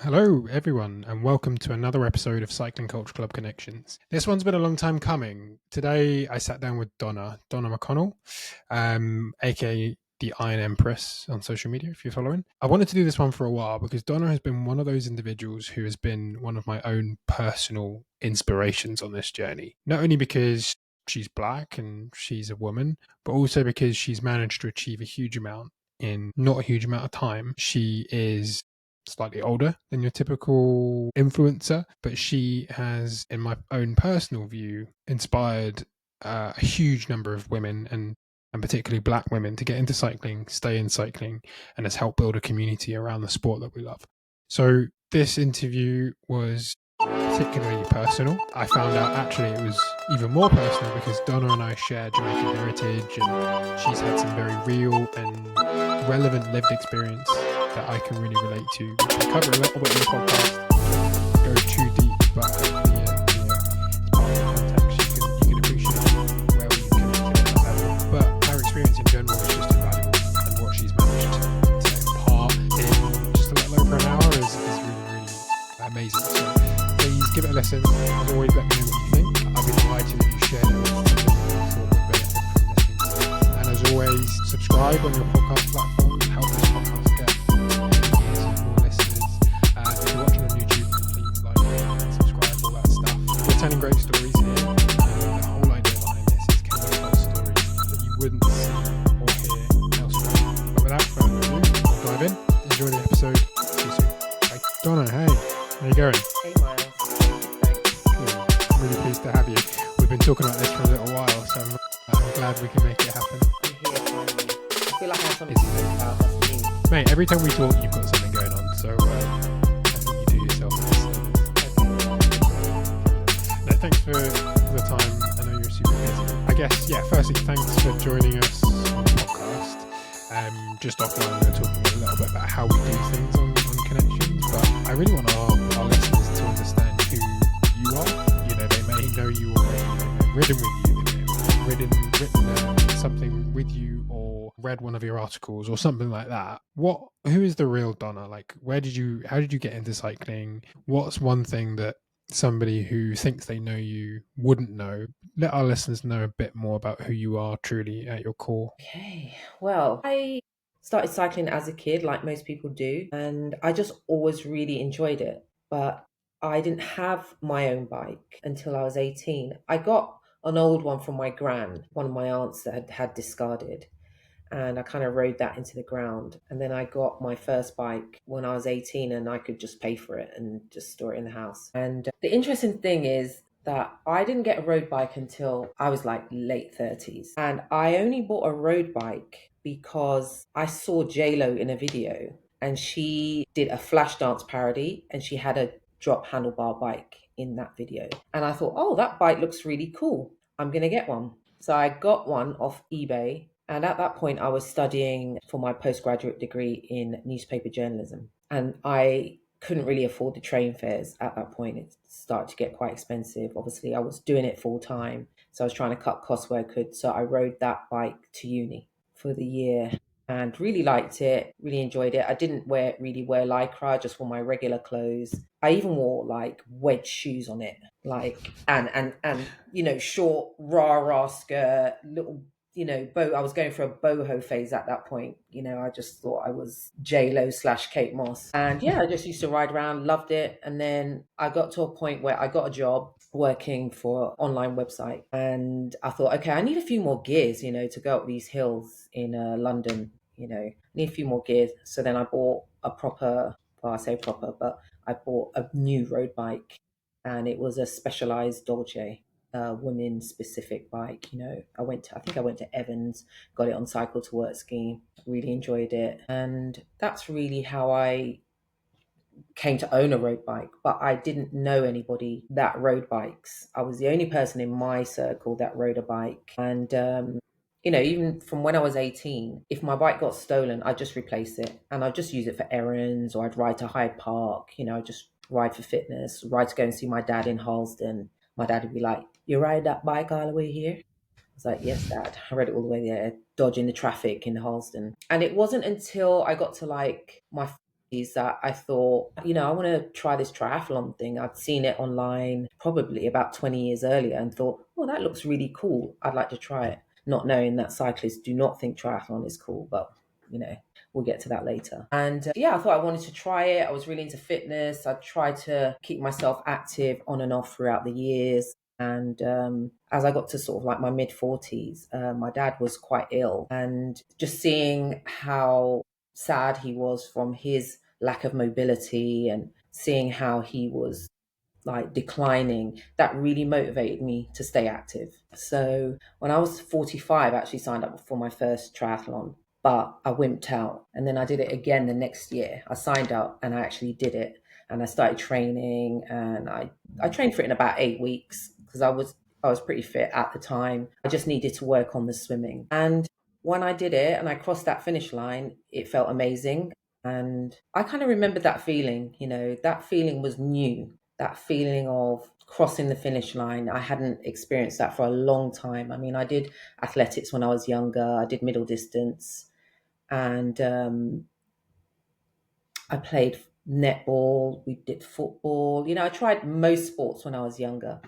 Hello, everyone, and welcome to another episode of Cycling Culture Club Connections. This one's been a long time coming. Today, I sat down with Donna McConnell, aka the Iron Empress on social media, if you're following. I wanted to do this one for a while because Donna has been one of those individuals who has been one of my own personal inspirations on this journey. Not only because she's black and she's a woman, but also because she's managed to achieve a huge amount in not a huge amount of time. She is slightly older than your typical influencer, but she has, in my own personal view, inspired a huge number of women and particularly black women to get into cycling, stay in cycling, and has helped build a community around the sport that we love. So this interview was particularly personal. I found out actually it was even more personal because Donna and I share Jamaican heritage, and she's had some very real and relevant lived experience that I can really relate to. We cover a little bit in the podcast, go too deep, but hopefully, as part of the context, you can appreciate where we connected at that level. But our experience in general is just invaluable, and what she's managed to impart in just a little over an hour is really amazing. So please give it a listen. As always, let me know what you think. I'd be delighted if you shared it with somebody you thought would benefit from listening to it. And as always, subscribe on your podcast platform to help this podcast get ears and more listeners. If you're watching on YouTube, please like and subscribe, all that stuff. We're telling great stories here. The whole idea behind this is can we tell stories that you wouldn't see or hear elsewhere. But without further ado, we'll dive in. Enjoy the episode. See you soon. Bye. Donna, hey. How you going? Hey Miles, thanks. I'm really pleased to have you. We've been talking about this for a little while, so I'm glad we can make it happen. I'm here finally. I feel like I have something to talk about. That's new. Mate, every time we talk, you've got something going on, so I think you do yourself a disservice. No, thanks for the time. I know you're super busy. I guess, firstly, thanks for joining us on the podcast. Just offline, we were talking a little bit about how we do things on Connections, but I really want our listeners to understand who you are. You know, they may know you already, they may have ridden with you, they may have written something with you, or read one of your articles, or something like that. Who is the real Donna? Like, how did you get into cycling? What's one thing that somebody who thinks they know you wouldn't know? Let our listeners know a bit more about who you are truly at your core. Okay, well, I started cycling as a kid, like most people do, and I just always really enjoyed it. But I didn't have my own bike until I was 18. I got an old one from my gran, one of my aunts that had discarded. And I kind of rode that into the ground. And then I got my first bike when I was 18 and I could just pay for it and just store it in the house. And the interesting thing is that I didn't get a road bike until I was like late 30s. And I only bought a road bike because I saw J-Lo in a video and she did a flash dance parody and she had a drop handlebar bike in that video. And I thought, oh, that bike looks really cool. I'm going to get one. So I got one off eBay. And at that point, I was studying for my postgraduate degree in newspaper journalism. And I couldn't really afford the train fares at that point. It started to get quite expensive. Obviously, I was doing it full time. So I was trying to cut costs where I could. So I rode that bike to uni for the year and really liked it, really enjoyed it. I didn't really wear Lycra, I just wore my regular clothes. I even wore like wedge shoes on it, like and short rah skirt, little I was going for a boho phase at that point. I just thought I was J-Lo / Kate Moss. And yeah, I just used to ride around, loved it. And then I got to a point where I got a job working for an online website. And I thought, okay, I need a few more gears, to go up these hills in London, need a few more gears. So then I bought a proper, well, I say proper, but I bought a new road bike and it was a Specialized Dolce. Women specific bike. I think I went to Evans, got it on Cycle to Work scheme, really enjoyed it. And that's really how I came to own a road bike. But I didn't know anybody that rode bikes. I was the only person in my circle that rode a bike. And even from when I was 18, if my bike got stolen, I'd just replace it and I'd just use it for errands, or I'd ride to Hyde Park, just ride for fitness, ride to go and see my dad in Harlesden. My dad would be like, you ride that bike all the way here? I was like, yes, Dad. I rode it all the way there, dodging the traffic in Harlesden. And it wasn't until I got to like my is that I thought, I want to try this triathlon thing. I'd seen it online probably about 20 years earlier and thought, oh, that looks really cool. I'd like to try it. Not knowing that cyclists do not think triathlon is cool, but you know, we'll get to that later. And yeah, I thought I wanted to try it. I was really into fitness. I tried to keep myself active on and off throughout the years. And as I got to sort of like my mid 40s, my dad was quite ill. And just seeing how sad he was from his lack of mobility and seeing how he was like declining, that really motivated me to stay active. So when I was 45, I actually signed up for my first triathlon, but I wimped out. And then I did it again the next year. I signed up and I actually did it. And I started training, and I trained for it in about 8 weeks because I was pretty fit at the time. I just needed to work on the swimming. And when I did it and I crossed that finish line, it felt amazing. And I kind of remembered that feeling, that feeling was new, that feeling of crossing the finish line. I hadn't experienced that for a long time. I mean, I did athletics when I was younger, I did middle distance, and I played netball, we did football. I tried most sports when I was younger,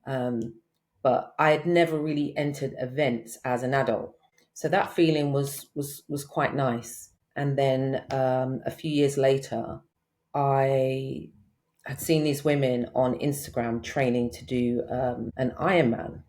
um, but I had never really entered events as an adult. So that feeling was quite nice. And then a few years later, I had seen these women on Instagram training to do an Ironman.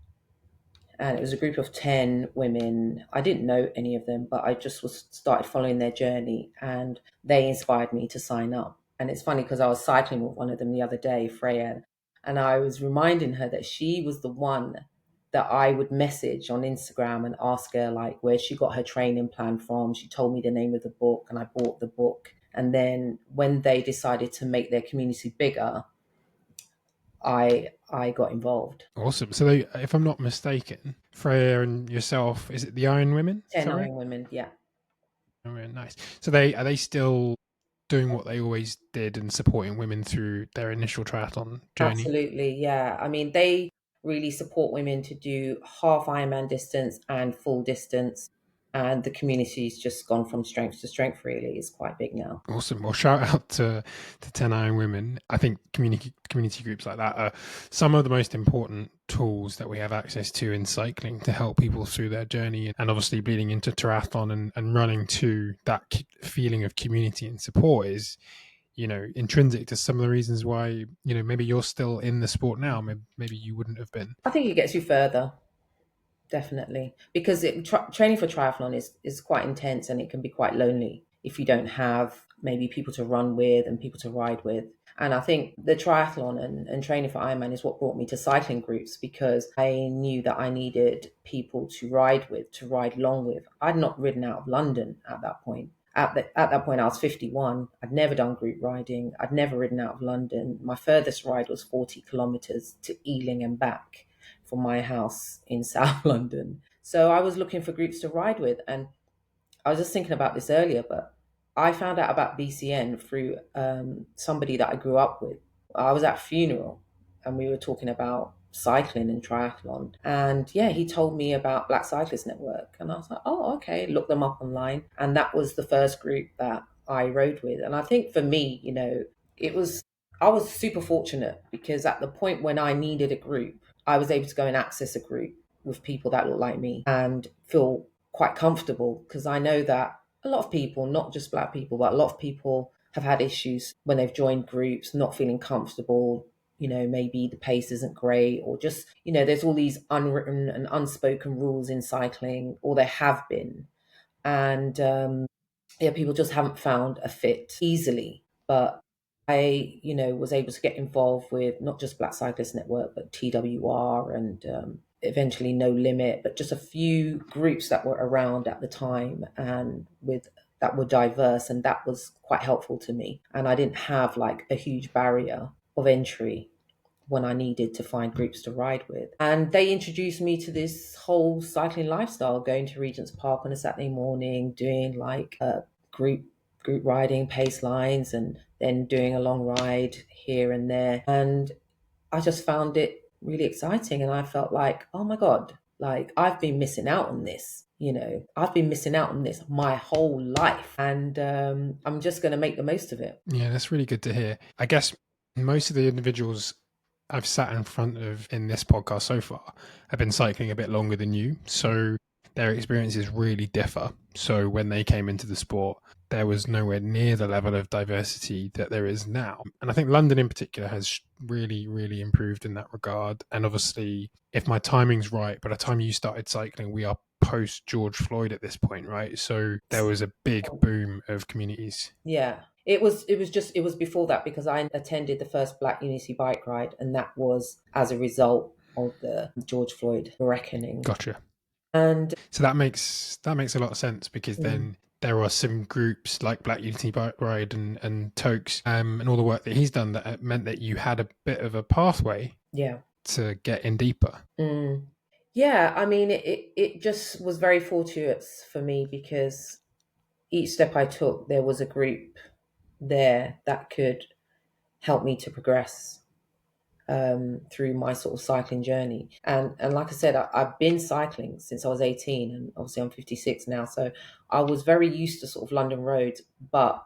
And it was a group of 10 women. I didn't know any of them, but I just was started following their journey, and they inspired me to sign up. And it's funny because I was cycling with one of them the other day, Freya, and I was reminding her that she was the one that I would message on Instagram and ask her like where she got her training plan from. She told me the name of the book and I bought the book. And then when they decided to make their community bigger, I got involved. Awesome. So, they, if I'm not mistaken, Freya and yourself, is it the Iron Women? Is 10 that right? Iron Women, yeah. Oh, yeah, nice. So, they are they still doing what they always did and supporting women through their initial triathlon journey? Absolutely, yeah. I mean, they really support women to do half Ironman distance and full distance. And the community's just gone from strength to strength, really. It's quite big now. Awesome. Well, shout out to 10 Iron Women. I think community groups like that are some of the most important tools that we have access to in cycling to help people through their journey, and obviously bleeding into triathlon and running to that feeling of community and support is, intrinsic to some of the reasons why, maybe you're still in the sport now. Maybe you wouldn't have been. I think it gets you further, definitely, because training for triathlon is quite intense, and it can be quite lonely if you don't have maybe people to run with and people to ride with. And I think the triathlon and training for Ironman is what brought me to cycling groups, because I knew that I needed people to ride with, to ride long with. I'd not ridden out of London at that point. At that point, I was 51. I'd never done group riding. I'd never ridden out of London. My furthest ride was 40 kilometres to Ealing and back from my house in South London. So I was looking for groups to ride with. And I was just thinking about this earlier, but I found out about BCN through somebody that I grew up with. I was at a funeral and we were talking about cycling and triathlon. And yeah, he told me about Black Cyclist Network. And I was like, oh, okay, look them up online. And that was the first group that I rode with. And I think for me, it was, I was super fortunate because at the point when I needed a group, I was able to go and access a group with people that look like me and feel quite comfortable, because I know that a lot of people, not just Black people, but a lot of people have had issues when they've joined groups, not feeling comfortable. Maybe the pace isn't great, or just, there's all these unwritten and unspoken rules in cycling, or there have been. And yeah, people just haven't found a fit easily. But I, was able to get involved with not just Black Cyclist Network, but TWR and eventually No Limit, but just a few groups that were around at the time and with that were diverse, and that was quite helpful to me. And I didn't have like a huge barrier of entry when I needed to find groups to ride with. And they introduced me to this whole cycling lifestyle, going to Regent's Park on a Saturday morning, doing like group riding, pace lines, and then doing a long ride here and there. And I just found it really exciting. And I felt like, oh my God, Like, I've been missing out on this. I've been missing out on this my whole life, and I'm just going to make the most of it. Yeah, that's really good to hear. I guess most of the individuals I've sat in front of in this podcast so far have been cycling a bit longer than you. So their experiences really differ. So when they came into the sport, there was nowhere near the level of diversity that there is now. And I think London in particular has really, really improved in that regard. And obviously, if my timing's right, by the time you started cycling, we are post George Floyd at this point, right? So there was a big boom of communities. Yeah. It was before that, because I attended the first Black Unity bike ride, and that was as a result of the George Floyd reckoning. Gotcha. And So that makes a lot of sense, because mm, then there are some groups like Black Unity Bike Ride and Tokes, and all the work that he's done that meant that you had a bit of a pathway yeah. to get in deeper. Mm. Yeah, I mean, it just was very fortuitous for me, because each step I took, there was a group there that could help me to progress through my sort of cycling journey. And like I said, I've been cycling since I was 18, and obviously I'm 56 now. So I was very used to sort of London roads, but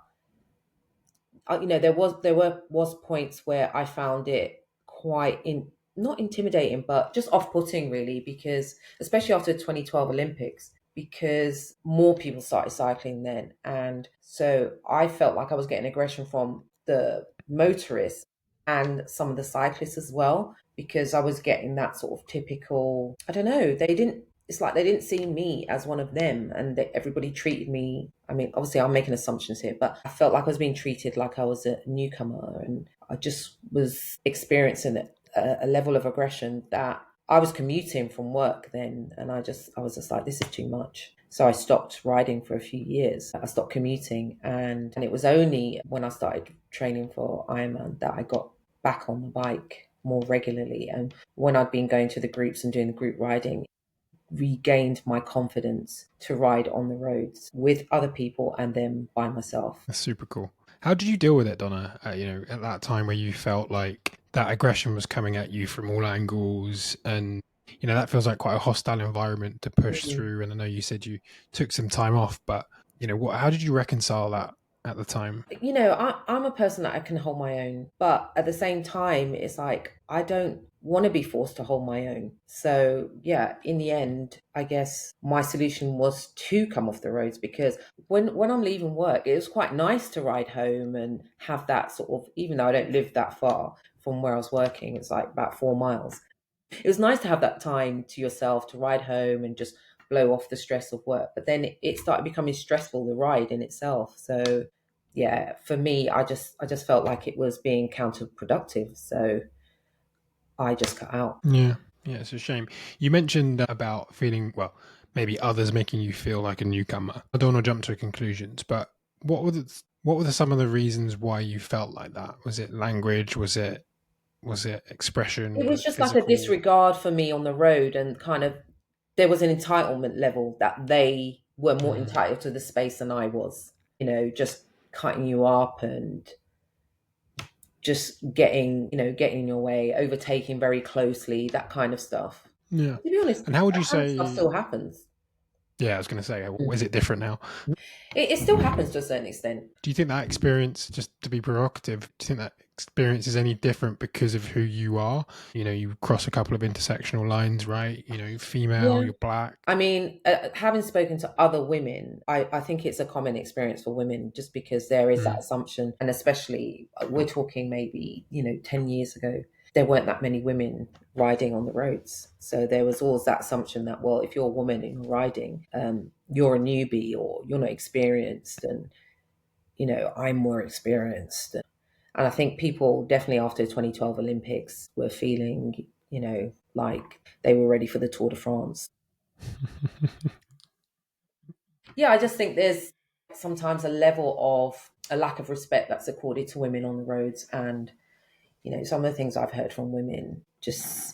there was points where I found it quite not intimidating, but just off-putting, really, because especially after the 2012 Olympics, because more people started cycling then, and so I felt like I was getting aggression from the motorists and some of the cyclists as well, because I was getting that sort of typical, I don't know, they didn't it's like they didn't see me as one of them, and everybody treated me. I mean, obviously, I'm making assumptions here, but I felt like I was being treated like I was a newcomer, and I just was experiencing a level of aggression that I was commuting from work then, and I was just like, this is too much. So I stopped riding for a few years. I stopped commuting, and it was only when I started training for Ironman that I got back on the bike more regularly. And when I'd been going to the groups and doing the group riding, regained my confidence to ride on the roads with other people and then by myself. That's super cool. How did you deal with it, Donna? At that time where you felt like that aggression was coming at you from all angles, and that feels like quite a hostile environment to push Mm. through. And I know you said you took some time off, but how did you reconcile that at the time? I'm a person that I can hold my own, but at the same time, it's like I don't want to be forced to hold my own. So, yeah, in the end, I guess my solution was to come off the roads, because when I'm leaving work, it was quite nice to ride home and have that sort of, even though I don't live that far from where I was working, it's like about 4 miles. It was nice to have that time to yourself to ride home and just blow off the stress of work. But then it started becoming stressful, the ride in itself. So yeah, for me, I just felt like it was being counterproductive. So I just cut out. Yeah, yeah, it's a shame. You mentioned about feeling, well, maybe others making you feel like a newcomer. I don't want to jump to conclusions, but some of the reasons why you felt like that? Was it language? Was it It expression? Was was it just like a physical? disregard for me on the road, and kind of there was an entitlement level that they were more Mm, entitled to the space than I was. Just cutting you up and just getting in your way, overtaking very closely, that kind of stuff. yeah. To be honest, And how would you that kind of stuff say? still happens. Yeah, I was going to say, Mm. is it different now? It still happens to a certain extent. Do you think that experience, just to be provocative, do you think that experience is any different because of who you are? You cross a couple of intersectional lines, right? Female, Yeah. you're black. I mean, having spoken to other women, I think it's a common experience for women, just because there is that Mm, assumption. And especially, we're talking maybe, 10 years ago, there weren't that many women riding on the roads. So there was always that assumption that, well, if you're a woman and you're riding, you're a newbie or you're not experienced. And, I'm more experienced. And I think people definitely after the 2012 Olympics were feeling, like they were ready for the Tour de France. Yeah, I just think there's sometimes a lack of respect that's accorded to women on the roads. And, some of the things I've heard from women, just,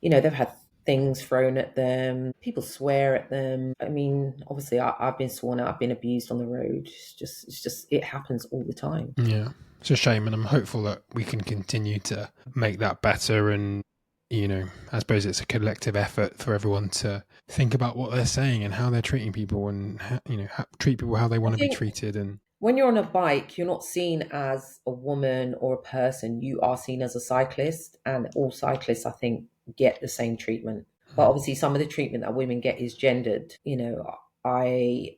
they've had things thrown at them, people swear at them. I mean, obviously, I've been sworn at, I've been abused on the road. It happens all the time. yeah, it's a shame, and I'm hopeful that we can continue to make that better. And I suppose it's a collective effort for everyone to think about what they're saying and how they're treating people, and treat people how they I want to be think treated. And when you're on a bike, you're not seen as a woman or a person. You are seen as a cyclist, and all cyclists, I think, get the same treatment. But obviously, some of the treatment that women get is gendered. I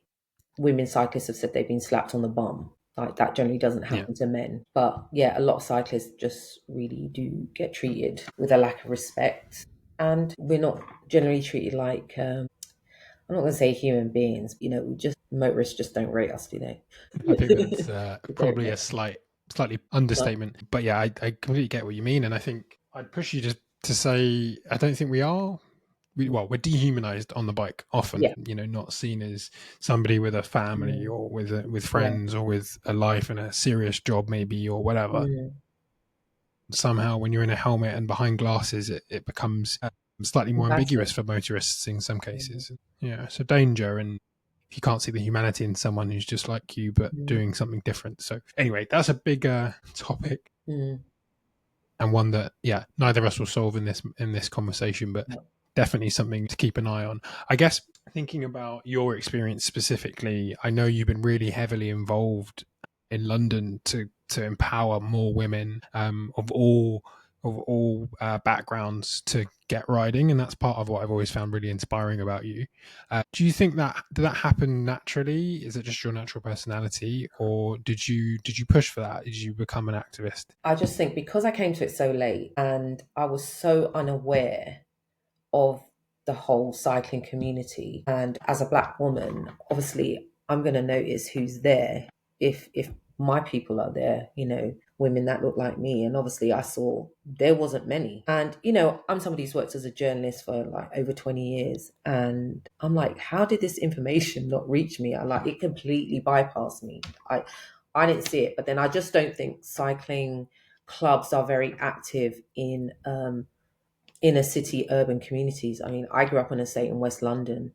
women cyclists have said they've been slapped on the bum. Like that generally doesn't yeah, happen to men. But yeah, a lot of cyclists just really do get treated with a lack of respect. And we're not generally treated like, I'm not going to say human beings, we just, motorists just don't rate us, do they? I think that's They don't probably rate a slightly understatement. But yeah, I completely get what you mean, and I think I'd push you to say I don't think we are. We're dehumanized on the bike often. Yeah. Not seen as somebody with a family Mm, or with yeah. friends or with a life and a serious job maybe or whatever. Mm, Somehow, when you're in a helmet and behind glasses, it becomes slightly more combative. ambiguous for motorists in some Mm, cases. Yeah, so danger, and if you can't see the humanity in someone who's just like you but mm, doing something different. So anyway, that's a big topic, mm. and one that neither of us will solve in this conversation, but No. definitely something to keep an eye on. I guess thinking about your experience specifically, I know you've been really heavily involved in London to empower more women of all backgrounds to get riding, and that's part of what I've always found really inspiring about you. Do you think that did that happen naturally? Is it just your natural personality, or did you push for that? Did you become an activist? I just think because I came to it so late and I was so unaware of the whole cycling community. And as a black woman, obviously I'm going to notice who's there if my people are there, women that look like me. And obviously I saw there wasn't many. And I'm somebody who's worked as a journalist for like over 20 years, and I'm like, how did this information not reach me? I like it completely bypassed me. I didn't see it. But then I just don't think cycling clubs are very active in inner city urban communities. I mean, I grew up in a estate in West London,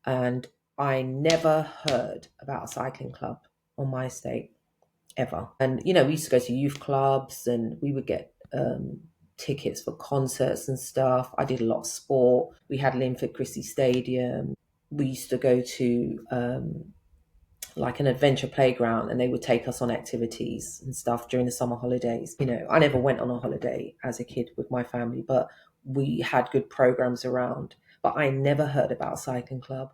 and I never heard about a cycling club on my estate ever. And we used to go to youth clubs, and we would get tickets for concerts and stuff. I did a lot of sport. We had Linford Christie Stadium. We used to go to like an adventure playground, and they would take us on activities and stuff during the summer holidays. I never went on a holiday as a kid with my family, but we had good programs around. But I never heard about a cycling club.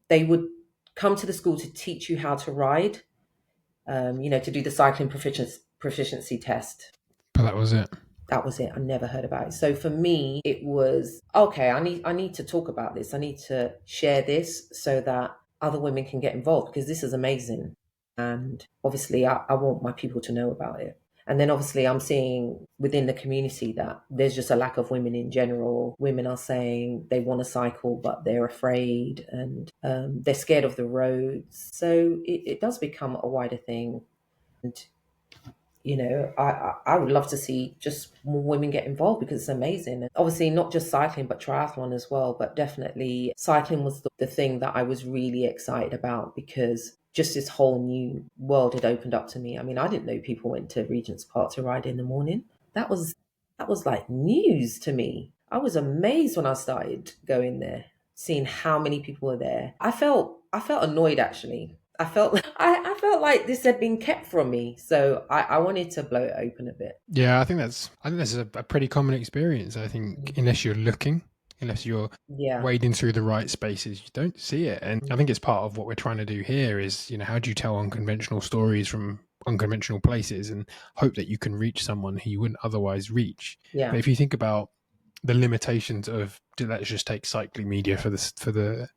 They would come to the school to teach you how to ride, to do the cycling proficiency test. But that was it. That was it. I never heard about it. So for me, it was okay. I need to talk about this. I need to share this so that other women can get involved, because this is amazing. And obviously, I want my people to know about it. And then obviously, I'm seeing within the community that there's just a lack of women in general. Women are saying they want to cycle, but they're afraid, and they're scared of the roads. So it does become a wider thing. And I would love to see just more women get involved, because it's amazing. And obviously, not just cycling, but triathlon as well. But definitely, cycling was the thing that I was really excited about, because just this whole new world had opened up to me. I mean, I didn't know people went to Regent's Park to ride in the morning. That was that was like news to me. I was amazed when I started going there, seeing how many people were there. I felt annoyed, actually. I felt like this had been kept from me. So I wanted to blow it open a bit. Yeah, I think that's a pretty common experience. I think Mm. unless you're looking, unless you're Yeah. wading through the right spaces, you don't see it. And I Mm. think it's part of what we're trying to do here is, how do you tell unconventional stories from unconventional places and hope that you can reach someone who you wouldn't otherwise reach. But Yeah. if you think about the limitations of, let's just take cycling media for the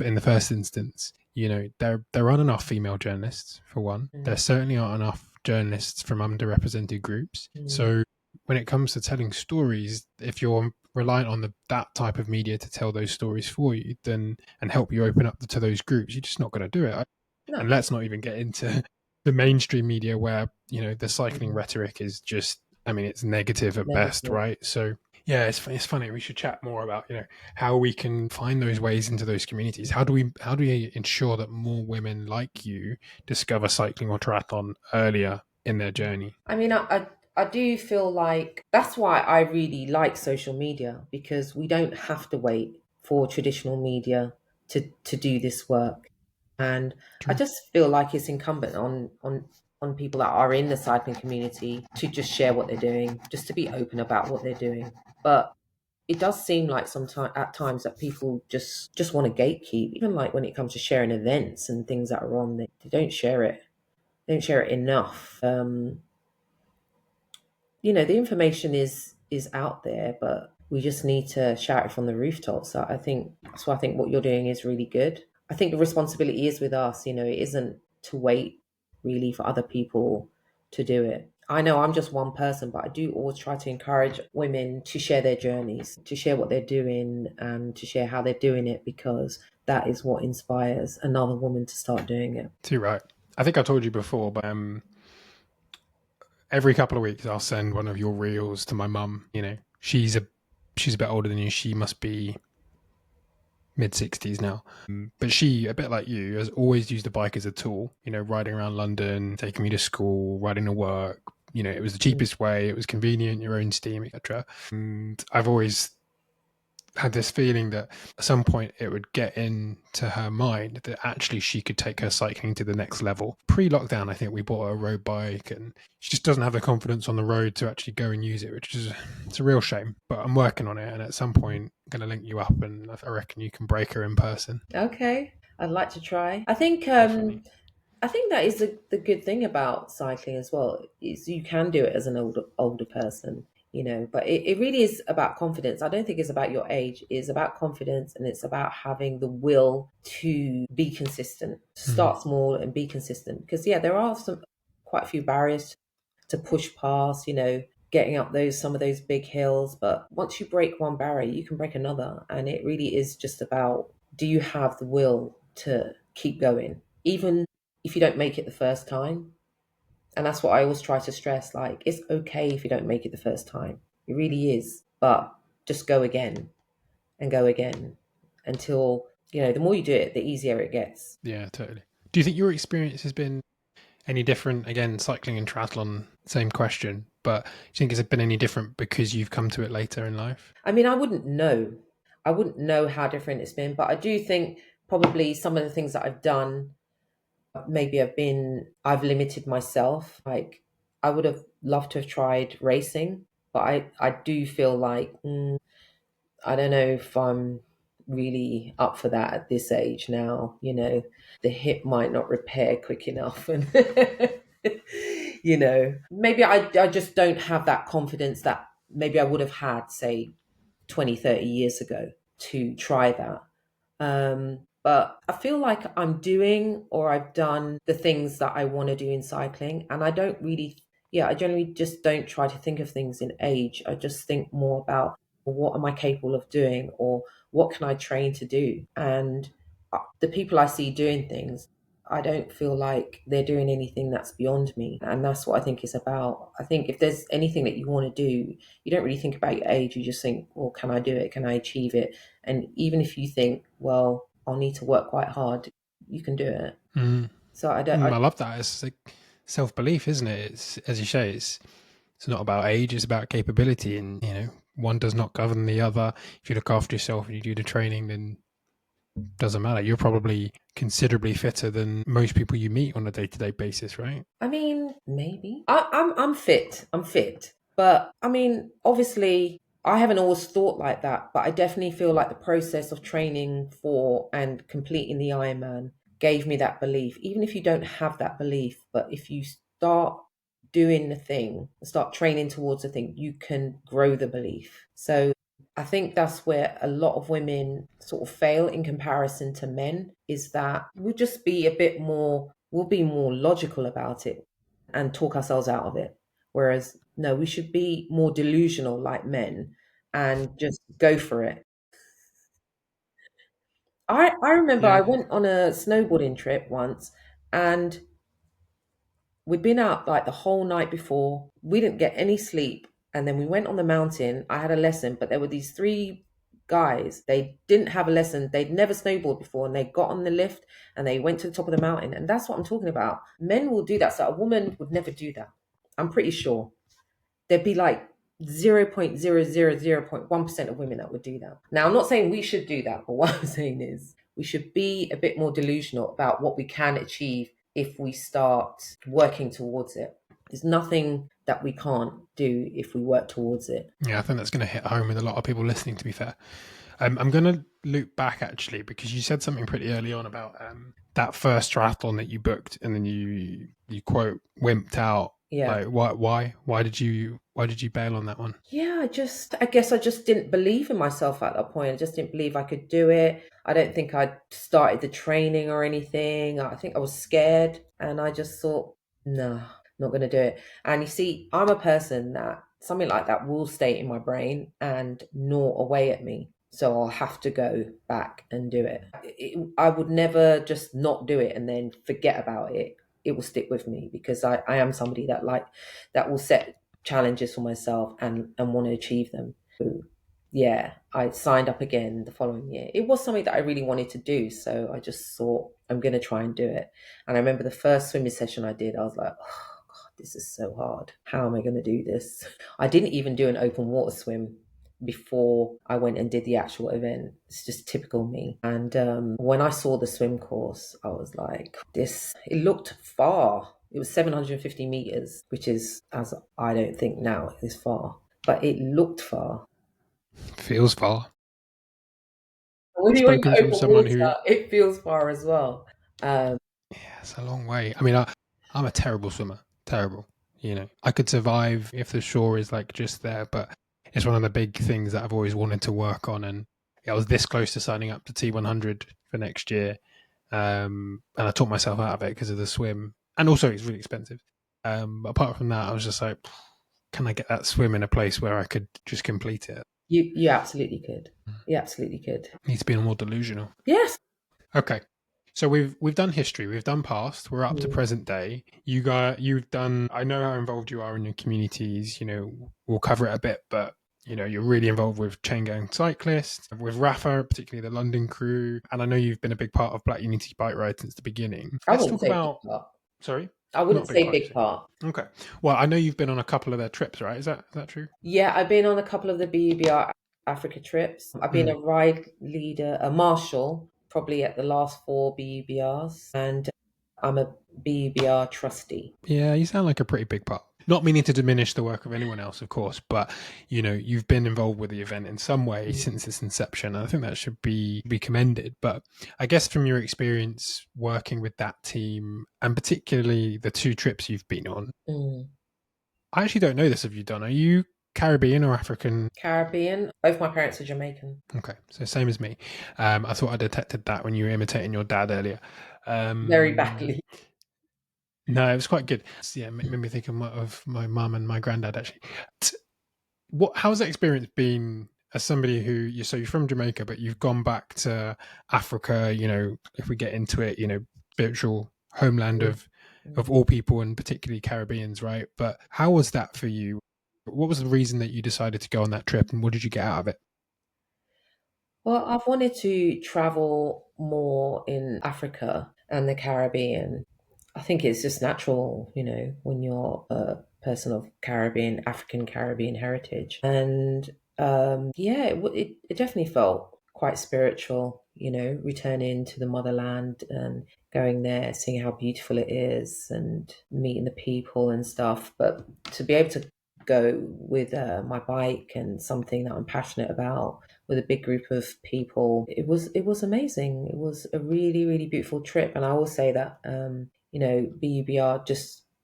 in the first instance, there aren't enough female journalists for one. There Mm. certainly aren't enough journalists from underrepresented groups. Mm. So when it comes to telling stories, if you're reliant on that type of media to tell those stories for you, then and help you open up to those groups, you're just not going to do it. And No. let's not even get into the mainstream media where the cycling Mm. rhetoric is just, I mean, it's negative at best, Negative. right? So yeah, it's funny. We should chat more about how we can find those ways into those communities. How do we ensure that more women like you discover cycling or triathlon earlier in their journey? I mean, I do feel like that's why I really like social media, because we don't have to wait for traditional media to do this work. And I True. just feel like it's incumbent on people that are in the cycling community to just share what they're doing, just to be open about what they're doing. But it does seem like sometimes at times that people just want to gatekeep, even like when it comes to sharing events and things that are on, they don't share it. They don't share it enough. The information is out there, but we just need to shout it from the rooftops. So I think what you're doing is really good. I think the responsibility is with us. It isn't to wait really for other people to do it. I know I'm just one person, but I do always try to encourage women to share their journeys, to share what they're doing, and to share how they're doing it, because that is what inspires another woman to start doing it. Too right. I think I told you before, but every couple of weeks I'll send one of your reels to my mum. She's a bit older than you. She must be mid 60s now. But she, a bit like you, has always used the bike as a tool, riding around London, taking me to school, riding to work. It was the Mm. cheapest way, it was convenient, your own steam, etc. And I've always had this feeling that at some point it would get into her mind that actually she could take her cycling to the next level. Pre-lockdown, I think we bought her a road bike, and she just doesn't have the confidence on the road to actually go and use it, which is it's a real shame. But I'm working on it, and at some point, I'm going to link you up, and I reckon you can break her in person. Okay, I'd like to try. Definitely. I think that is the good thing about cycling as well, is you can do it as an older person, but it really is about confidence. I don't think it's about your age. It's about confidence, and it's about having the will to be consistent, Mm. start small and be consistent. Because yeah, there are quite a few barriers to push past, getting up some of those big hills. But once you break one barrier, you can break another. And it really is just about, do you have the will to keep going? Even if you don't make it the first time. And that's what I always try to stress. Like, it's okay if you don't make it the first time. It really is. But just go again and go again until, the more you do it, the easier it gets. Yeah, totally. Do you think your experience has been any different? Again, cycling and triathlon, same question, but do you think it's been any different because you've come to it later in life? I mean, I wouldn't know. I wouldn't know how different it's been, but I do think probably some of the things that I've done, maybe I've limited myself. Like, I would have loved to have tried racing, but I do feel like, I don't know if I'm really up for that at this age now. The hip might not repair quick enough. And, maybe I just don't have that confidence that maybe I would have had, say, 20, 30 years ago to try that. But I feel like I'm doing, or I've done the things that I want to do in cycling. And I don't really, yeah, I generally just don't try to think of things in age. I just think more about, well, what am I capable of doing, or what can I train to do? And the people I see doing things, I don't feel like they're doing anything that's beyond me. And that's what I think it's about. I think if there's anything that you want to do, you don't really think about your age. You just think, well, can I do it? Can I achieve it? And even if you think, well, I'll need to work quite hard, you can do it. Mm. So I don't, I love that. It's like self belief, isn't it? It's, as you say, it's not about age; it's about capability, and one does not govern the other. If you look after yourself and you do the training, then it doesn't matter. You're probably considerably fitter than most people you meet on a day to day basis, right? I mean, maybe I'm fit. I'm fit, but I mean, obviously, I haven't always thought like that. But I definitely feel like the process of training for and completing the Ironman gave me that belief. Even if you don't have that belief, but if you start doing the thing, start training towards the thing, you can grow the belief. So I think that's where a lot of women sort of fail in comparison to men, is that we'll be more logical about it and talk ourselves out of it. Whereas, no, we should be more delusional like men and just go for it. I remember I Yeah. went on a snowboarding trip once, and we'd been out like the whole night before. We didn't get any sleep. And then we went on the mountain. I had a lesson, but there were these three guys. They didn't have a lesson. They'd never snowboarded before. And they got on the lift and they went to the top of the mountain. And that's what I'm talking about. Men will do that. So a woman would never do that. I'm pretty sure. there'd be like 0.0001% of women that would do that. Now, I'm not saying we should do that, but what I'm saying is we should be a bit more delusional about what we can achieve if we start working towards it. There's nothing that we can't do if we work towards it. Yeah, I think that's going to hit home with a lot of people listening, to be fair. I'm going to loop back actually because you said something pretty early on about that first triathlon that you booked, and then you quote wimped out. Yeah. Like why did you bail on that one? Yeah, I guess I just didn't believe in myself at that point. I just didn't believe I could do it. I don't think I'd started the training or anything. I think I was scared and I just thought, no, not going to do it. And you see, I'm a person that something like that will stay in my brain and gnaw away at me. So I'll have to go back and do it. I would never just not do it and then forget about it. It will stick with me because I am somebody that will set challenges for myself and want to achieve them. So, yeah, I signed up again the following year. It was something that I really wanted to do, so I just thought I'm going to try and do it. And I remember the first swimming session I did, I was like, oh God, this is so hard. How am I going to do this? I didn't even do an open water swim before I went and did the actual event. It's just typical me. And when I saw the swim course, I was like, this, it looked far. It was 750 meters, which is, as I don't think now, is far, but it looked far. Feels far. When you're in Spoken from open someone who, water, it feels far as well. yeah, it's a long way. I mean, I'm a terrible swimmer. Terrible. I could survive if the shore is like just there, but it's one of the big things that I've always wanted to work on. And I was this close to signing up to T100 for next year. And I talked myself out of it because of the swim. And also, it's really expensive. But apart from that, I was just like, can I get that swim in a place where I could just complete it? you absolutely could. You absolutely could. Needs to be more delusional. Yes. Okay. So we've done history, we've done past, we're up to Mm. present day. You've done. I know how involved you are in your communities. We'll cover it a bit, but you're really involved with chain gang cyclists, with Rafa, particularly the London crew, and I know you've been a big part of Black Unity Bike Ride since the beginning. I Let's wouldn't talk say big about. part. Sorry, I not wouldn't a big say part. You big say. part. Okay. Well, I know you've been on a couple of their trips, right? Is that true? Yeah, I've been on a couple of the BEBR Africa trips. I've been Mm. a ride leader, a marshal, probably at the last four BEBRs, and I'm a BEBR trustee. Yeah, you sound like a pretty big part. Not meaning to diminish the work of anyone else, of course, but you've been involved with the event in some way Mm. since its inception. I think that should be commended. But I guess from your experience working with that team, and particularly the two trips you've been on, Mm. I actually don't know this of you, Don. Are you Caribbean or African? Caribbean. Both my parents are Jamaican. Okay, so same as me. I thought I detected that when you were imitating your dad earlier. Very Um, badly. no, it was quite good. Yeah, it made me think of my mum and my granddad actually. How's that experience been as somebody who you're from Jamaica, but you've gone back to Africa? If we get into it, virtual homeland Mm. of Mm. all people, and particularly Caribbeans, right? But how was that for you? What was the reason that you decided to go on that trip, and what did you get out of it? Well, I've wanted to travel more in Africa and the Caribbean. I think it's just natural, when you're a person of African Caribbean heritage. And yeah, it definitely felt quite spiritual, returning to the motherland and going there, seeing how beautiful it is and meeting the people and stuff. But to be able to go with my bike and something that I'm passionate about with a big group of people, it was amazing. It was a really, really beautiful trip. And I will say that BUBR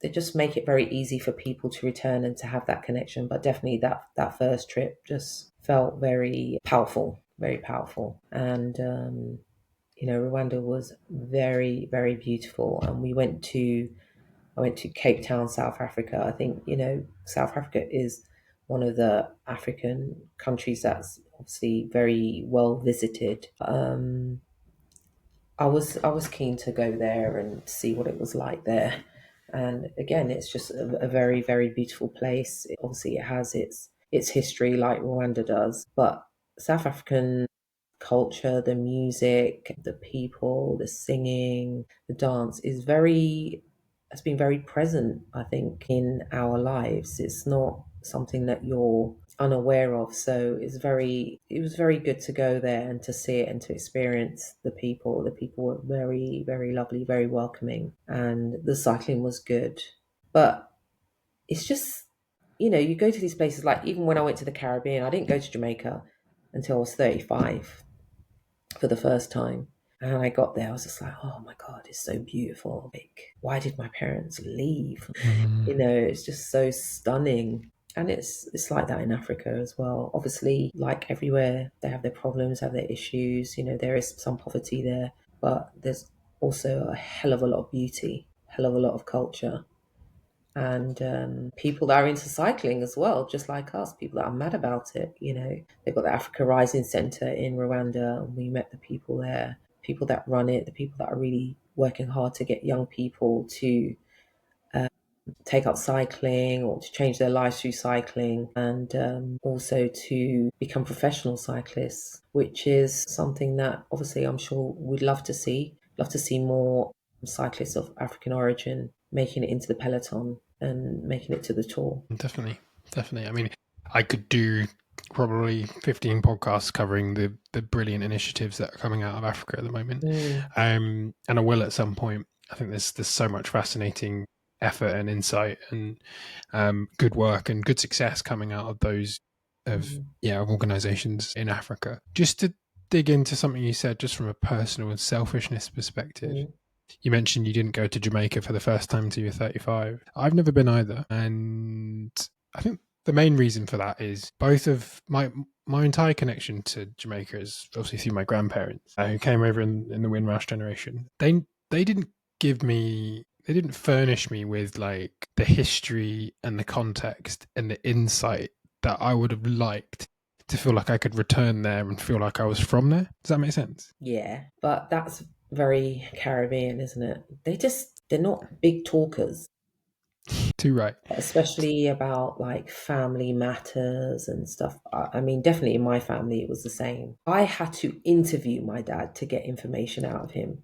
they just make it very easy for people to return and to have that connection. But definitely that first trip just felt very powerful, very powerful. And Rwanda was very, very beautiful. And I went to Cape Town, South Africa. I think, South Africa is one of the African countries that's obviously very well visited. I was keen to go there and see what it was like there. And again, it's just a very, very beautiful place. Obviously, it has its history like Rwanda does, but South African culture, the music, the people, the singing, the dance has been very present, I think, in our lives. It's not something that you're unaware of. So it was very good to go there and to see it and to experience the people. The people were very, very lovely, very welcoming, and the cycling was good. But it's just, you go to these places, like even when I went to the Caribbean, I didn't go to Jamaica until I was 35 for the first time. And I got there, I was just like, oh my God, it's so beautiful. Like, why did my parents leave? Mm, It's just so stunning. And it's like that in Africa as well. Obviously, like everywhere, they have their problems, have their issues. There is some poverty there, but there's also a hell of a lot of beauty, hell of a lot of culture, and people that are into cycling as well, just like us, people that are mad about it. They've got the Africa Rising Centre in Rwanda, and we met the people there, people that run it, the people that are really working hard to get young people to take up cycling or to change their lives through cycling, and also to become professional cyclists, which is something that obviously I'm sure we'd love to see. Love to see more cyclists of African origin making it into the peloton and making it to the tour. definitely, definitely. I mean, I could do probably 15 podcasts covering the brilliant initiatives that are coming out of Africa at the moment, Mm, and I will at some point. I think there's so much fascinating effort and insight and good work and good success coming out of those of mm, yeah of organizations in Africa. Just to dig into something you said, just from a personal and selfishness perspective. mm, You mentioned you didn't go to Jamaica for the first time until you were 35. I've never been either. And I think the main reason for that is both of my entire connection to Jamaica is obviously through my grandparents who came over in the Windrush generation. They didn't they didn't furnish me with like the history and the context and the insight that I would have liked to feel like I could return there and feel like I was from there. Does that make sense? yeah, but that's very Caribbean, isn't it? They're not big talkers, Too right. especially about like family matters and stuff. I mean, definitely in my family, it was the same. I had to interview my dad to get information out of him,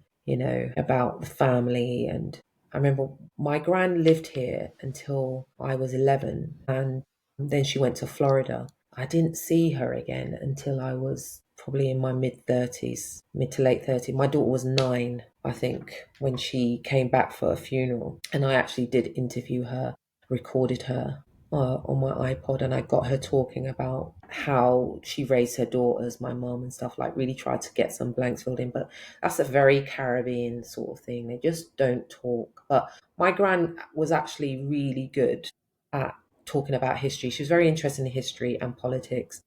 about the family. And I remember my gran lived here until I was 11, and then she went to Florida. I didn't see her again until I was probably in my mid 30s, mid to late 30s. My daughter was 9, I think, when she came back for a funeral. And I actually did interview her, recorded her on my iPod, and I got her talking about how she raised her daughters, my mom and stuff, like really tried to get some blanks filled in. But that's a very Caribbean sort of thing. They just don't talk. But my gran was actually really good at talking about history. She was very interested in history and politics.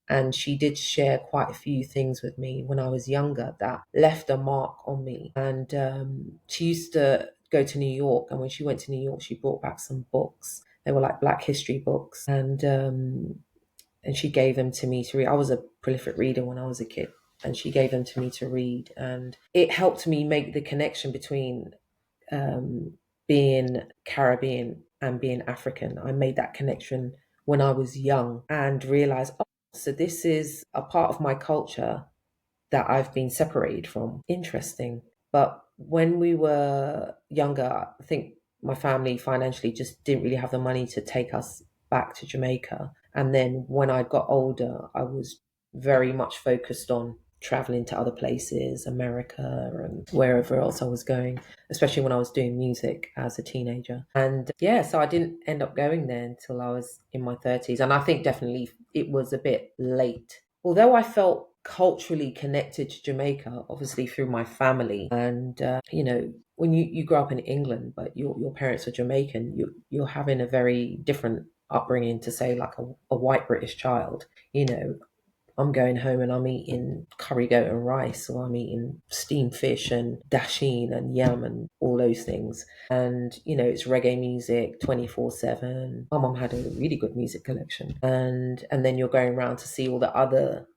And she did share quite a few things with me when I was younger that left a mark on me. And she used to go to New York. And when she went to New York, she brought back some books. They were like Black history books. And she gave them to me to read. I was a prolific reader when I was a kid. And she gave them to me to read. And it helped me make the connection between um, being Caribbean and being African. I made that connection when I was young and realized, oh, so this is a part of my culture that I've been separated from. Interesting. But when we were younger, I think my family financially just didn't really have the money to take us back to Jamaica. And then when I got older, I was very much focused on traveling to other places, America and wherever else I was going, especially when I was doing music as a teenager. And yeah, so I didn't end up going there until I was in my 30s. And I think definitely it was a bit late. Although I felt culturally connected to Jamaica, obviously through my family. And, when you grow up in England, but your parents are Jamaican, you're having a very different upbringing to say like a white British child. I'm going home and I'm eating curry goat and rice, or I'm eating steamed fish and dasheen and yam and all those things. And, it's reggae music 24/7. My mum had a really good music collection. And then you're going around to see all the other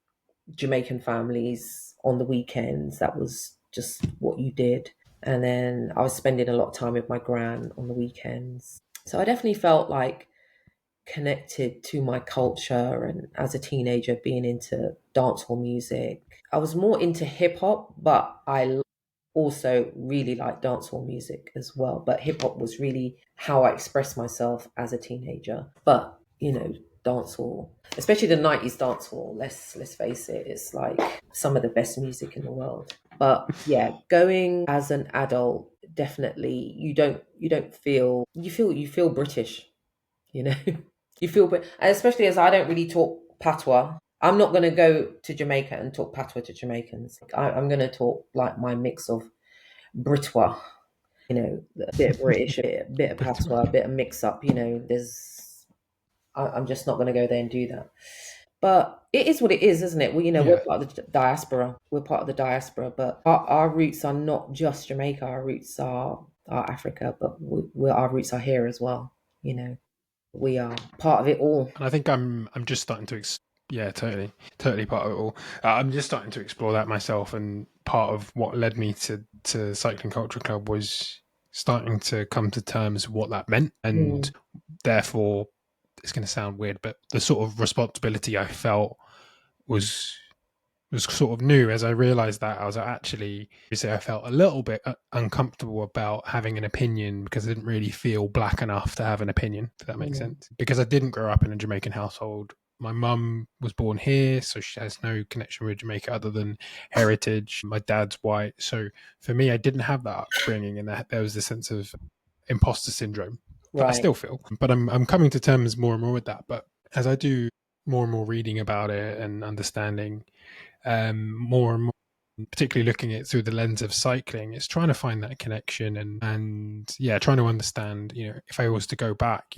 Jamaican families on the weekends. That was just what you did. And then I was spending a lot of time with my gran on the weekends. So I definitely felt like connected to my culture, and as a teenager being into dancehall music. I was more into hip hop, but I also really like dancehall music as well. But hip hop was really how I expressed myself as a teenager. But dance hall, especially the 90s dance hall. Let's face it, it's like some of the best music in the world. But yeah, going as an adult, definitely you don't feel you feel British, you know. You feel, but especially as I don't really talk patois. I'm not going to go to Jamaica and talk patois to Jamaicans. I'm going to talk like my mix of Britois, a bit of British, a bit of patois, a bit of mix up. I'm just not going to go there and do that. But it is what it is, isn't it? Well, we're Yeah, part of the diaspora. We're part of the diaspora, but our roots are not just Jamaica. Our roots are Africa, but our roots are here as well. You know, we are part of it all. and I think I'm just starting to yeah, totally part of it all. I'm just starting to explore that myself, and part of what led me to Cycling Culture Club was starting to come to terms with what that meant, and Mm, therefore it's going to sound weird, but the sort of responsibility I felt was was sort of new. As I realized that, I was actually, you say, I felt a little bit uncomfortable about having an opinion because I didn't really feel black enough to have an opinion, if that makes mm, sense. Because I didn't grow up in a Jamaican household. My mum was born here, so she has no connection with Jamaica other than heritage. My dad's white. So for me, I didn't have that upbringing, and that there was this sense of imposter syndrome that I right. still feel. But I'm coming to terms more and more with that. But as I do more and more reading about it and understanding more and more, particularly looking at it through the lens of cycling, it's trying to find that connection and yeah, trying to understand, if I was to go back,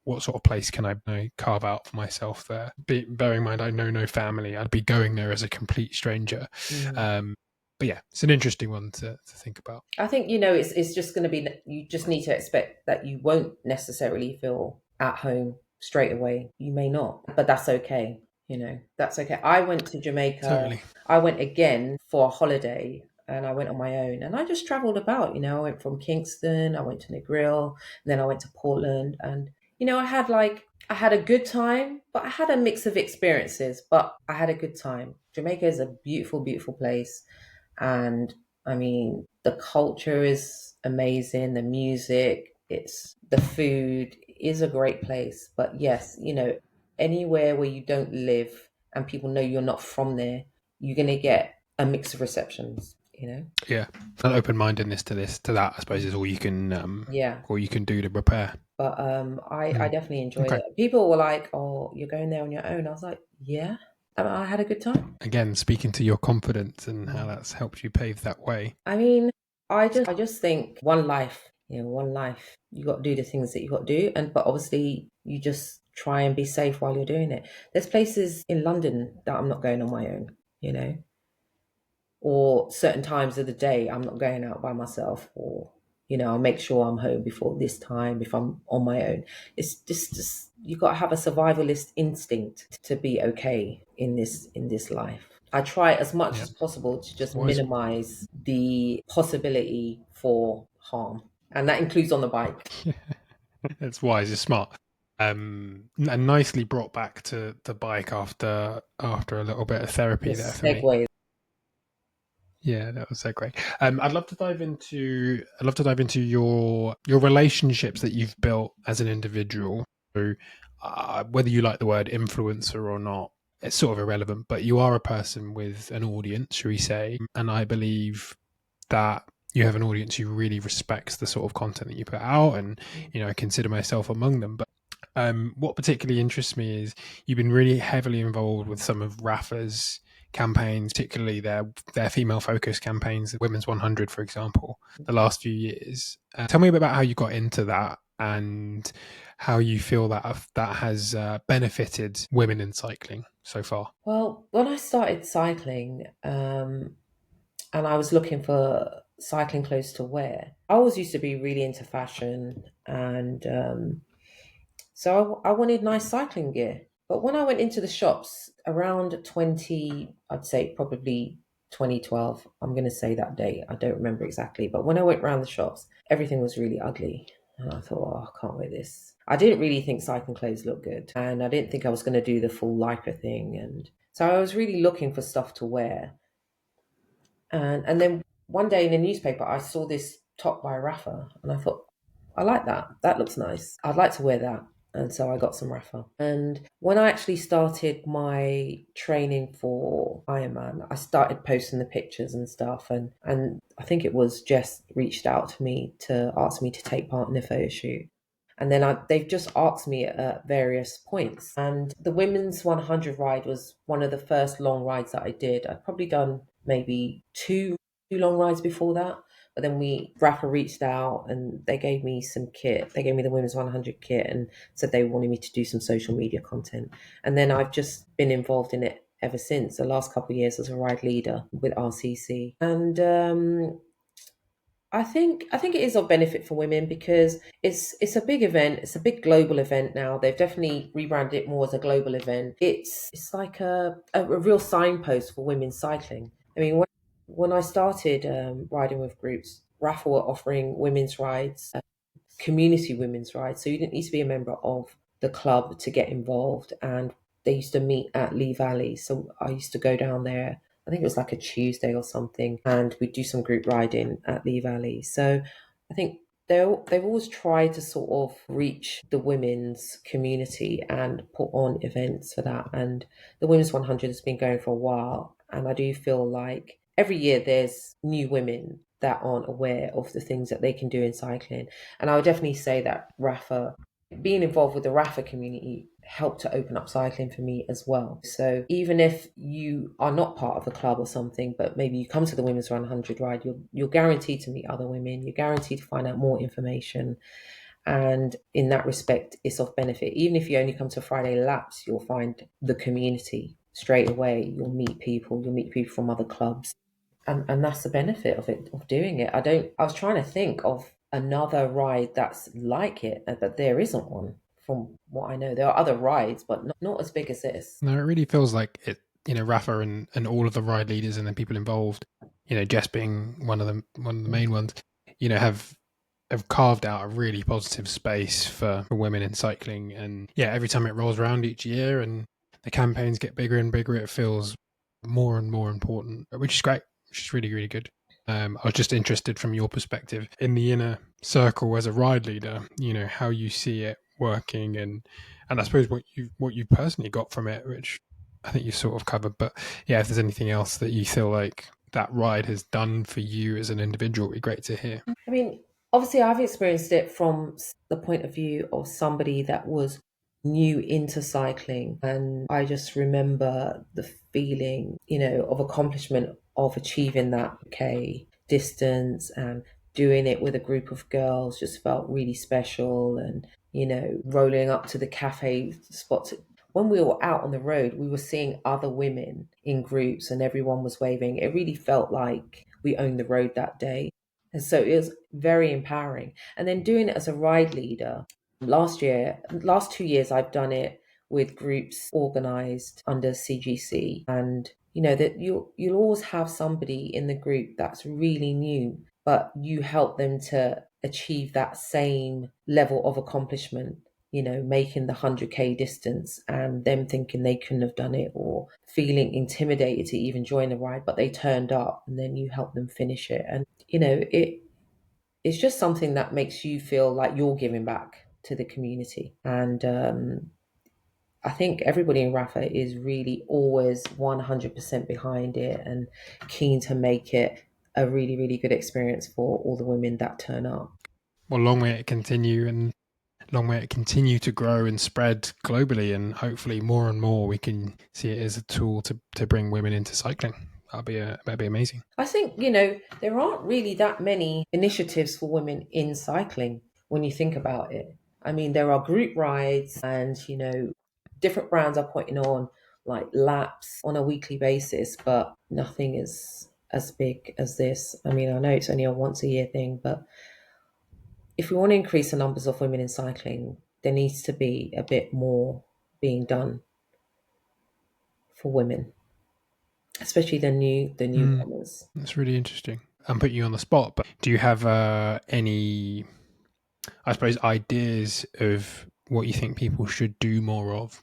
what sort of place can I carve out for myself there. Bearing in mind, I know no family, I'd be going there as a complete stranger. Mm. Um, but yeah, it's an interesting one to think about. I think it's just going to be, you just need to expect that you won't necessarily feel at home straight away. You may not, but that's okay. That's okay. I went to Jamaica. Totally. I went again for a holiday, and I went on my own, and I just traveled about. I went from Kingston, I went to Negril, and then I went to Portland, and I had a good time, but I had a mix of experiences, but I had a good time. Jamaica is a beautiful, beautiful place. And I mean, the culture is amazing, the music, it's the food is a great place. But yes, anywhere where you don't live and people know you're not from there, you're going to get a mix of receptions. Yeah, an open mindedness to that, I suppose, is Yeah. all you can do to prepare. But I Mm. definitely enjoyed Okay. it. People were like, "Oh, you're going there on your own." I was like, "Yeah." I had a good time. Again, speaking to your confidence and how Mm. that's helped you pave that way. I mean, I just think one life, one life. You got to do the things that you got to do, but obviously you just try and be safe while you're doing it. There's places in London that I'm not going on my own, you know, or certain times of the day I'm not going out by myself, or I'll make sure I'm home before this time if I'm on my own. It's just you got to have a survivalist instinct to be okay in this life. I try as much Yeah, as possible to just wise. minimize the possibility for harm, and that includes on the bike. It's wise. It's smart. And nicely brought back to the bike after a little bit of The therapy there for me. segue. Yeah, that was so great. I'd love to dive into your relationships that you've built as an individual. So, whether you like the word influencer or not, it's sort of irrelevant. But you are a person with an audience, shall we say? And I believe that you have an audience who really respects the sort of content that you put out, and I consider myself among them. But what particularly interests me is you've been really heavily involved with some of Rafa's campaigns, particularly their female focused campaigns, Women's 100, for example, the last few years. Tell me a bit about how you got into that and how you feel that has benefited women in cycling so far. Well, when I started cycling, and I was looking for cycling clothes to wear. I always used to be really into fashion, and so I wanted nice cycling gear. But when I went into the shops around 20, I'd say probably 2012, I'm going to say that date, I don't remember exactly. But when I went around the shops, everything was really ugly. And I thought, oh, I can't wear this. I didn't really think cycling clothes looked good. And I didn't think I was going to do the full lycra thing. And so I was really looking for stuff to wear. And then one day in a newspaper, I saw this top by Rafa, and I thought, I like that. That looks nice. I'd like to wear that. And so I got some Rafa. And when I actually started my training for Ironman, I started posting the pictures and stuff. And I think it was Jess reached out to me to ask me to take part in a photo shoot. And then they've just asked me at various points. And the women's 100 ride was one of the first long rides that I did. I'd probably done maybe two long rides before that. But then Rafa reached out and they gave me some kit. They gave me the women's 100 kit and said they wanted me to do some social media content. And then I've just been involved in it ever since, the last couple of years as a ride leader with RCC. And I think it is of benefit for women because it's a big event. It's a big global event now. They've definitely rebranded it more as a global event. It's like a real signpost for women cycling. I mean, when I started riding with groups, Rafa were offering women's rides, community women's rides. So you didn't need to be a member of the club to get involved. And they used to meet at Lee Valley. So I used to go down there. I think it was like a Tuesday or something, and we'd do some group riding at Lee Valley. So I think they've always tried to sort of reach the women's community and put on events for that. And the Women's 100 has been going for a while. And I do feel like every year there's new women that aren't aware of the things that they can do in cycling. And I would definitely say that Rafa, being involved with the Rafa community helped to open up cycling for me as well. So even if you are not part of a club or something, but maybe you come to the Women's 100 ride, you're guaranteed to meet other women. You're guaranteed to find out more information. And in that respect, it's of benefit. Even if you only come to Friday laps, you'll find the community straight away. You'll meet people from other clubs, and that's the benefit of it, of doing it. I was trying to think of another ride that's like it, but there isn't one from what I know. There are other rides, but not as big as this. No, it really feels like it. Rafa and all of the ride leaders and the people involved. Jess being one of the main ones. Have carved out a really positive space for women in cycling. And yeah, every time it rolls around each year and the campaigns get bigger and bigger, it feels more and more important, which is great, which is really, really good. I was just interested from your perspective in the inner circle as a ride leader, how you see it working and I suppose what you personally got from it, which I think you sort of covered. But yeah, if there's anything else that you feel like that ride has done for you as an individual, it'd be great to hear. I mean, obviously, I've experienced it from the point of view of somebody that was new into cycling. And I just remember the feeling, of accomplishment of achieving that okay distance and doing it with a group of girls just felt really special. And, rolling up to the cafe spots. When we were out on the road, we were seeing other women in groups and everyone was waving. It really felt like we owned the road that day. And so it was very empowering. And then doing it as a ride leader, last 2 years, I've done it with groups organized under CGC. And that you'll always have somebody in the group that's really new, but you help them to achieve that same level of accomplishment, making the 100K distance and them thinking they couldn't have done it or feeling intimidated to even join the ride, but they turned up and then you help them finish it. And, it's just something that makes you feel like you're giving back to the community. And I think everybody in Rafa is really always 100% behind it and keen to make it a really, really good experience for all the women that turn up. Well, long may it continue and long may it continue to grow and spread globally. And hopefully, more and more we can see it as a tool to bring women into cycling. That'd be amazing. I think, there aren't really that many initiatives for women in cycling when you think about it. I mean, there are group rides and, different brands are putting on like laps on a weekly basis, but nothing is as big as this. I mean, I know it's only a once a year thing, but if we want to increase the numbers of women in cycling, there needs to be a bit more being done for women, especially the newcomers. That's really interesting. I'm putting you on the spot, but do you have any, I suppose, ideas of what you think people should do more of?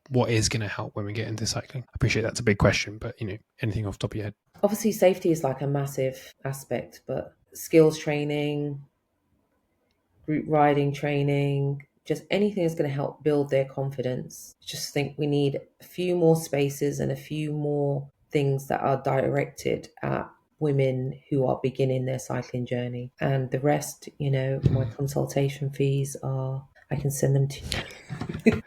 What is going to help women get into cycling? I appreciate that's a big question, but anything off the top of your head? Obviously, safety is like a massive aspect, but skills training, group riding training, just anything that's going to help build their confidence. Just think we need a few more spaces and a few more things that are directed at women who are beginning their cycling journey. And the rest, my consultation fees are, I can send them to you.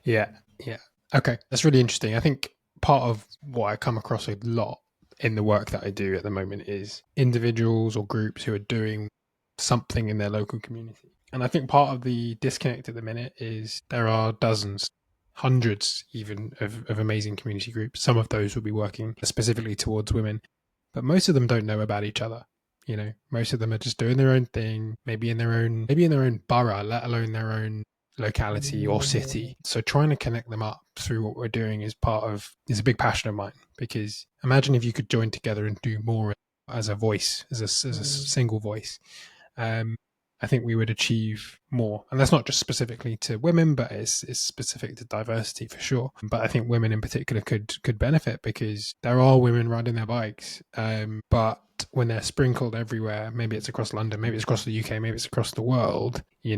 Yeah, yeah. Okay, that's really interesting. I think part of what I come across a lot in the work that I do at the moment is individuals or groups who are doing something in their local community. And I think part of the disconnect at the minute is there are dozens, hundreds even of amazing community groups. Some of those will be working specifically towards women, but most of them don't know about each other. Most of them are just doing their own thing, maybe in their own borough, let alone their own locality or Mhm. city. So trying to connect them up through what we're doing is a big passion of mine, because imagine if you could join together and do more as a voice, as a Mm. single voice. um, I think we would achieve more. And that's not just specifically to women, but it's specific to diversity for sure. But I think women in particular could benefit, because there are women riding their bikes, but when they're sprinkled everywhere, maybe it's across London, maybe it's across the UK, maybe it's across the world, they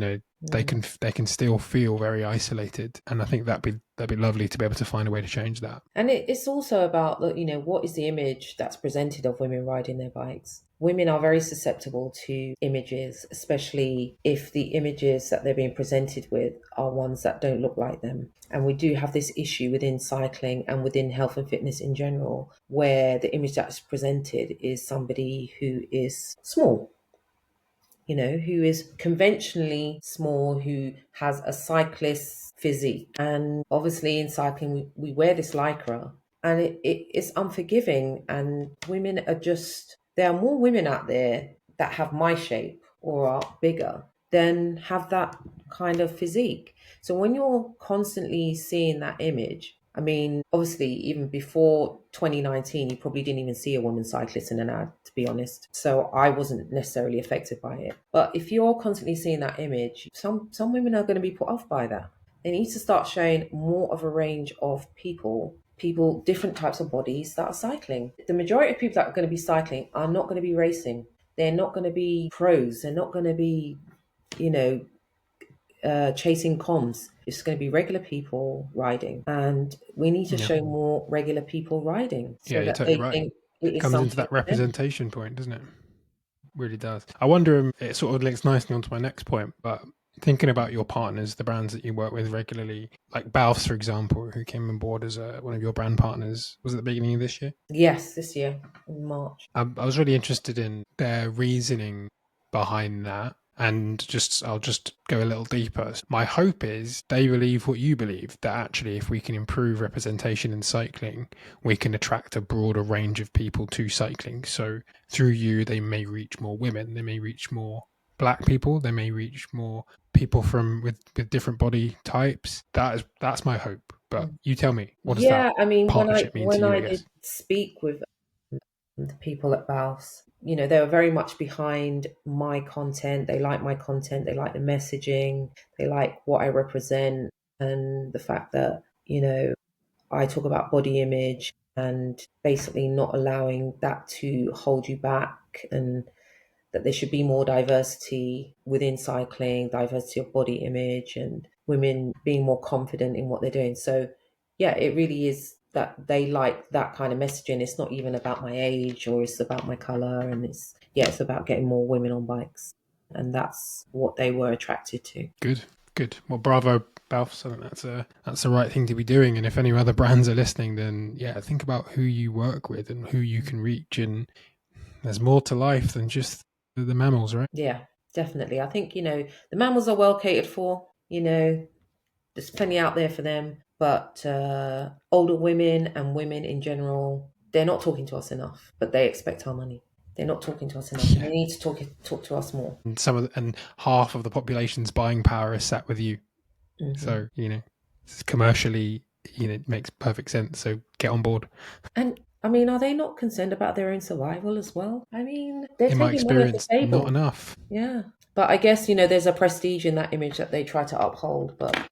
Mm. can still feel very isolated. And I think that'd be lovely to be able to find a way to change that. And it's also about what is the image that's presented of women riding their bikes. Women are very susceptible to images, especially if the images that they're being presented with are ones that don't look like them. And we do have this issue within cycling and within health and fitness in general, where the image that's presented is somebody who is small, who is conventionally small, who has a cyclist physique. And obviously in cycling, we wear this lycra, and it's unforgiving. And women are there are more women out there that have my shape or are bigger than have that kind of physique. So when you're constantly seeing that image, I mean, obviously, even before 2019, you probably didn't even see a woman cyclist in an ad, to be honest. So I wasn't necessarily affected by it. But if you're constantly seeing that image, some women are going to be put off by that. They need to start showing more of a range of people, different types of bodies that are cycling. The majority of people that are going to be cycling are not going to be racing. They're not going to be pros. They're not going to be, you know, chasing comms. It's going to be regular people riding, and we need to Yeah, show more regular people riding yeah, so you're that totally they right. think it It is comes into something that for them. representation point, doesn't it? Really does. I wonder, it sort of links nicely onto my next point, but thinking about your partners, the brands that you work with regularly, like Balfs, for example, who came on board as one of your brand partners, was at the beginning of this year. Yes, this year in March. I was really interested in their reasoning behind that. And I'll just go a little deeper. My hope is they believe what you believe, that actually, if we can improve representation in cycling, we can attract a broader range of people to cycling. So through you, they may reach more women, they may reach more black people, they may reach more people with different body types. That's my hope. But you tell me, what does that Yeah, I mean, partnership mean to when you, I I did guess? speak with the people at Baus, they were very much behind my content. They like my content. They like the messaging. They like what I represent, and the fact that I talk about body image and basically not allowing that to hold you back, and that there should be more diversity within cycling, diversity of body image, and women being more confident in what they're doing. So, yeah, it really is that they like that kind of messaging. It's not even about my age or it's about my color, and it's about getting more women on bikes, and that's what they were attracted to. Good, good. Well, bravo, Balfs. I think that's the right thing to be doing. And if any other brands are listening, then yeah, think about who you work with and who you can reach. And there's more to life than just the mammals, right? Yeah, definitely. I think the mammals are well catered for. There's plenty out there for them, but older women and women in general, they're not talking to us enough, but they expect our money. They're not talking to us enough. They Yeah. need to talk to us more. And half of the population's buying power is sat with you. Hmm. So commercially, it makes perfect sense. So get on board. And I mean, are they not concerned about their own survival as well? I mean, they're In my taking money off the experience, not table. enough. Yeah. But I guess, there's a prestige in that image that they try to uphold. But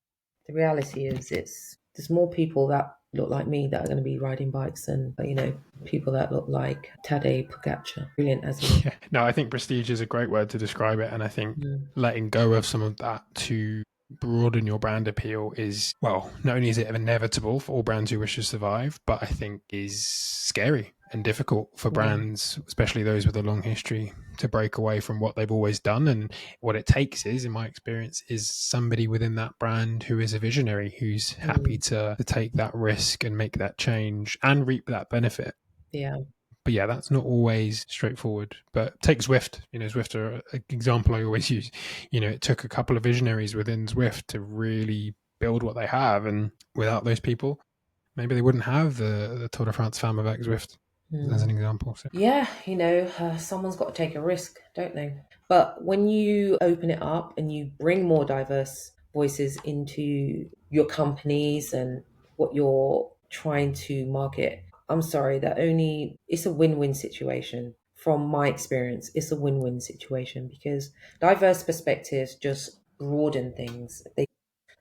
the reality is there's more people that look like me that are going to be riding bikes, and people that look like Tadej Pogacar, brilliant as he is. Yeah. No, I think prestige is a great word to describe it, and I think letting go of some of that to broaden your brand appeal is, well, not only is it inevitable for all brands who wish to survive, but I think is scary and difficult for brands, especially those with a long history, to break away from what they've always done. And what it takes is, in my experience, is somebody within that brand who is a visionary, who's happy to take that risk and make that change and reap that benefit. Yeah. But yeah, that's not always straightforward. But take Zwift. Zwift are an example I always use. It took a couple of visionaries within Zwift to really build what they have, and without those people, maybe they wouldn't have the Tour de France Femme avec Zwift, as an example. So. Yeah, someone's got to take a risk, don't they? But when you open it up and you bring more diverse voices into your companies and what you're trying to market, I'm sorry, it's a win-win situation. From my experience, it's a win-win situation because diverse perspectives just broaden things.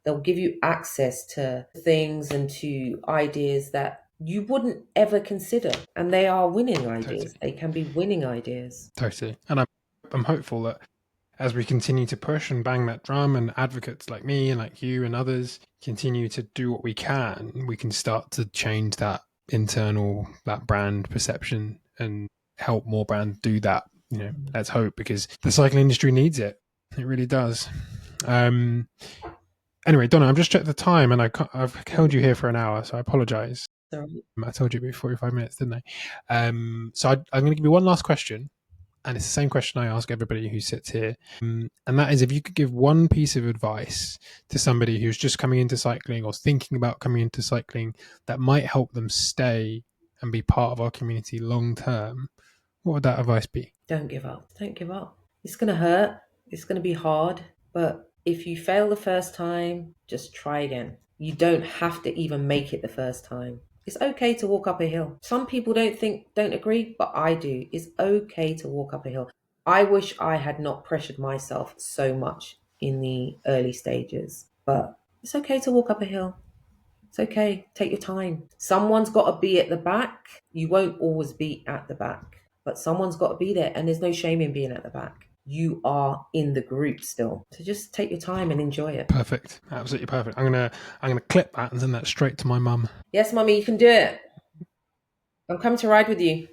They'll give you access to things and to ideas that you wouldn't ever consider. And they are winning ideas. Totally. They can be winning ideas. Totally. And I'm hopeful that as we continue to push and bang that drum, and advocates like me and like you and others continue to do what we can start to change that that brand perception and help more brands do that. Let's hope, because the cycling industry needs it. It really does. Anyway, Donna, I've just checked the time and I've held you here for an hour, so I apologize. Sorry. I told you it'd be 45 minutes, didn't I? So I'm going to give you one last question, and it's the same question I ask everybody who sits here. And that is, if you could give one piece of advice to somebody who's just coming into cycling or thinking about coming into cycling that might help them stay and be part of our community long term, what would that advice be? Don't give up. Don't give up. It's going to hurt. It's going to be hard. But if you fail the first time, just try again. You don't have to even make it the first time. It's okay to walk up a hill. Some people don't agree, but I do. It's okay to walk up a hill. I wish I had not pressured myself so much in the early stages, but it's okay to walk up a hill. It's okay. Take your time. Someone's got to be at the back. You won't always be at the back, but someone's got to be there, and there's no shame in being at the back. You are in the group still. So just take your time and enjoy it. Perfect. Absolutely perfect. I'm gonna clip that and send that straight to my mum. Yes, Mummy, you can do it. I'm coming to ride with you.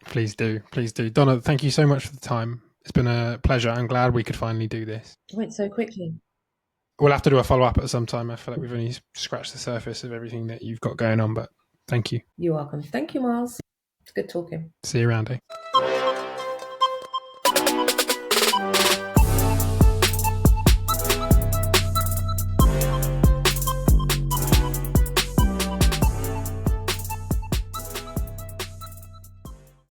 Please do. Please do. Donna, thank you so much for the time. It's been a pleasure. I'm glad we could finally do this. It went so quickly. We'll have to do a follow-up at some time. I feel like we've only scratched the surface of everything that you've got going on, but thank you. You're welcome. Thank you, Miles. It's good talking. See you around, eh?